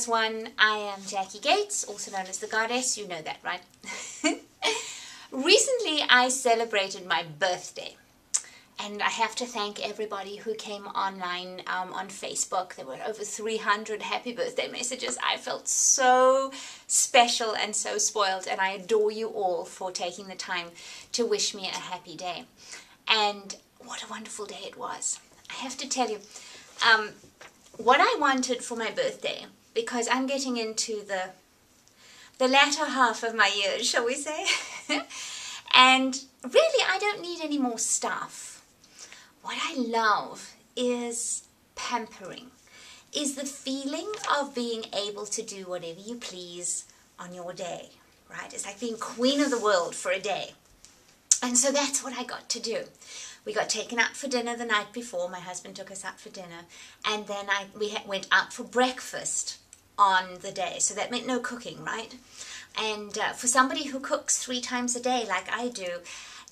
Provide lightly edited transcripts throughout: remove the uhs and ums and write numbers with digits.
this one. I am Jackie Gates, also known as the Goddess. You know that, right? Recently, I celebrated my birthday. And I have to thank everybody who came online on Facebook. There were over 300 happy birthday messages. I felt so special and so spoiled. And I adore you all for taking the time to wish me a happy day. And what a wonderful day it was. I have to tell you, what I wanted for my birthday, because I'm getting into the latter half of my years, shall we say, and really I don't need any more stuff. What I love is pampering, is the feeling of being able to do whatever you please on your day, right? It's like being queen of the world for a day. And so that's what I got to do. We got taken out for dinner the night before. My husband took us out for dinner. And then we went out for breakfast on the day. So that meant no cooking, right? And for somebody who cooks 3 times a day like I do,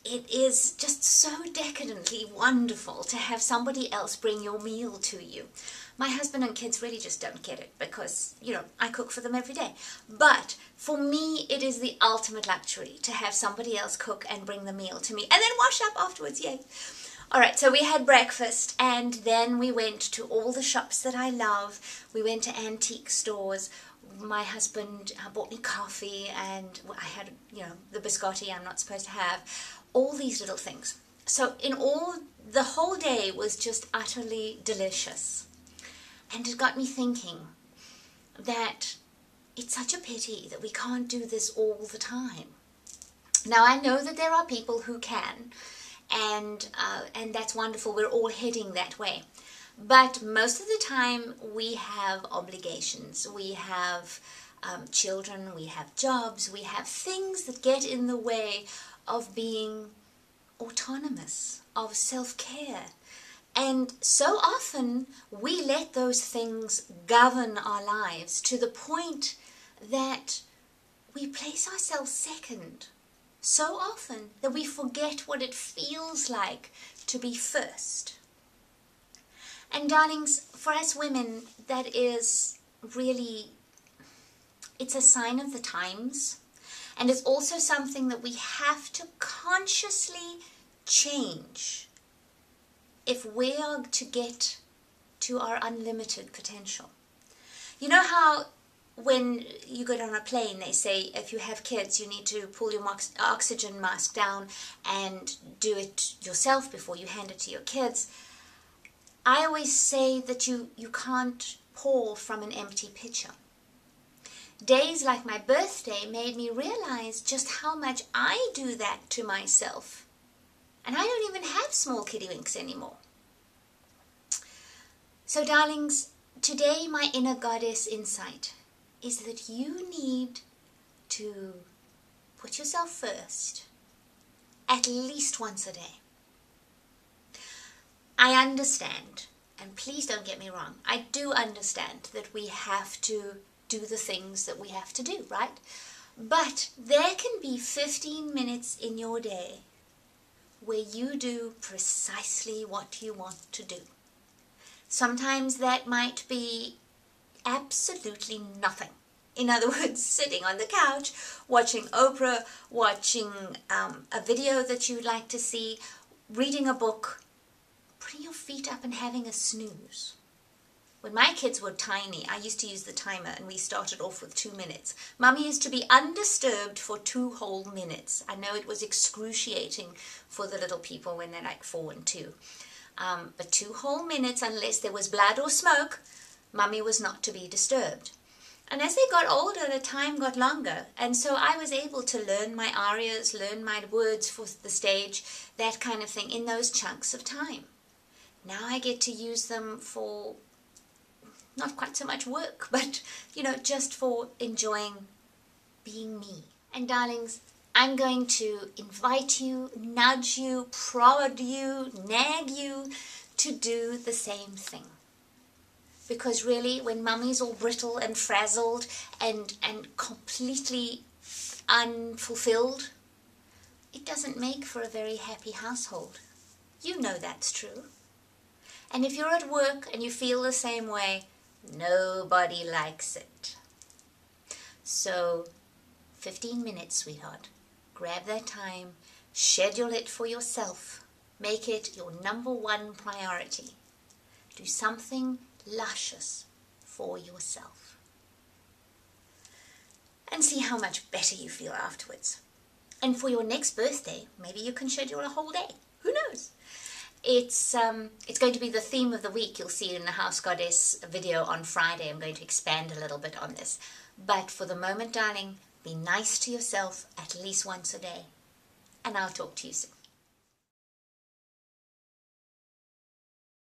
it is just so decadently wonderful to have somebody else bring your meal to you. My husband and kids really just don't get it because, you know, I cook for them every day. But for me, it is the ultimate luxury to have somebody else cook and bring the meal to me and then wash up afterwards, yay. All right, so we had breakfast and then we went to all the shops that I love. We went to antique stores. My husband bought me coffee and I had, you know, the biscotti I'm not supposed to have. All these little things. So in all, the whole day was just utterly delicious. And it got me thinking that it's such a pity that we can't do this all the time. Now I know that there are people who can, and that's wonderful. We're all heading that way. But most of the time we have obligations. We have children, we have jobs, we have things that get in the way of being autonomous, of self-care. And so often we let those things govern our lives to the point that we place ourselves second so often that we forget what it feels like to be first. And darlings, for us women, that is really, it's a sign of the times. And it's also something that we have to consciously change if we are to get to our unlimited potential. You know how when you go on a plane, they say if you have kids, you need to pull your oxygen mask down and do it yourself before you hand it to your kids. I always say that you can't pour from an empty pitcher. Days like my birthday made me realize just how much I do that to myself. And I don't even have small kitty winks anymore. So darlings, today my inner goddess insight is that you need to put yourself first at least once a day. I understand, and please don't get me wrong, I do understand that we have to do the things that we have to do, right? But there can be 15 minutes in your day where you do precisely what you want to do. Sometimes that might be absolutely nothing. In other words, sitting on the couch, watching Oprah, watching a video that you'd like to see, reading a book, putting your feet up and having a snooze. When my kids were tiny, I used to use the timer and we started off with 2 minutes. Mummy used to be undisturbed for 2 whole minutes. I know it was excruciating for the little people when they're like 4 and 2. But 2 whole minutes, unless there was blood or smoke, Mummy was not to be disturbed. And as they got older, the time got longer. And so I was able to learn my arias, learn my words for the stage, that kind of thing in those chunks of time. Now I get to use them for not quite so much work, but, you know, just for enjoying being me. And darlings, I'm going to invite you, nudge you, prod you, nag you to do the same thing. Because really, when mummy's all brittle and frazzled and completely unfulfilled, it doesn't make for a very happy household. You know that's true. And if you're at work and you feel the same way, Nobody likes it. So 15 minutes, sweetheart. Grab that time, schedule it for yourself. Make it your #1 priority. Do something luscious for yourself. And see how much better you feel afterwards. And for your next birthday, maybe you can schedule a whole day. Who knows? It's going to be the theme of the week. You'll see in the House Goddess video on Friday. I'm going to expand a little bit on this. But for the moment, darling, be nice to yourself at least once a day. And I'll talk to you soon.